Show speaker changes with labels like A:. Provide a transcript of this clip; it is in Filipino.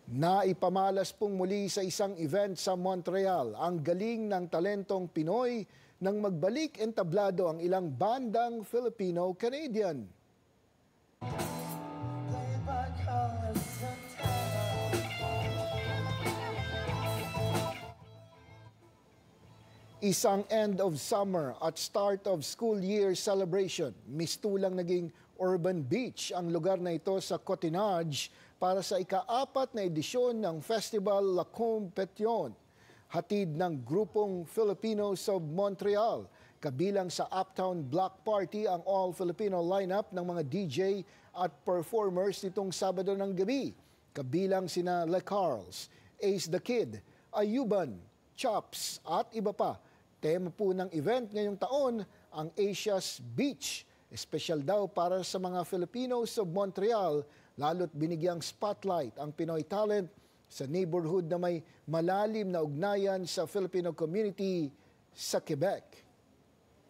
A: Naipamalas pong muli sa isang event sa Montreal ang galing ng talentong Pinoy nang magbalik entablado ang ilang bandang Filipino-Canadian. Isang end of summer at start of school year celebration. Mistulang naging urban beach ang lugar na ito sa Cotinage para sa ika-4 na edisyon ng Festival La Compétition. Hatid ng grupong Filipinos of Montreal. Kabilang sa Uptown Block Party ang all-Filipino lineup ng mga DJ at performers nitong Sabado ng gabi. Kabilang sina Le Carls, Ace the Kid, Ayuban, Chops at iba pa. Tema po ng event ngayong taon ang Asia's Beach. Espesyal daw para sa mga Filipinos of Montreal, lalo't binigyang spotlight ang Pinoy talent sa neighborhood na may malalim na ugnayan sa Filipino community sa Quebec.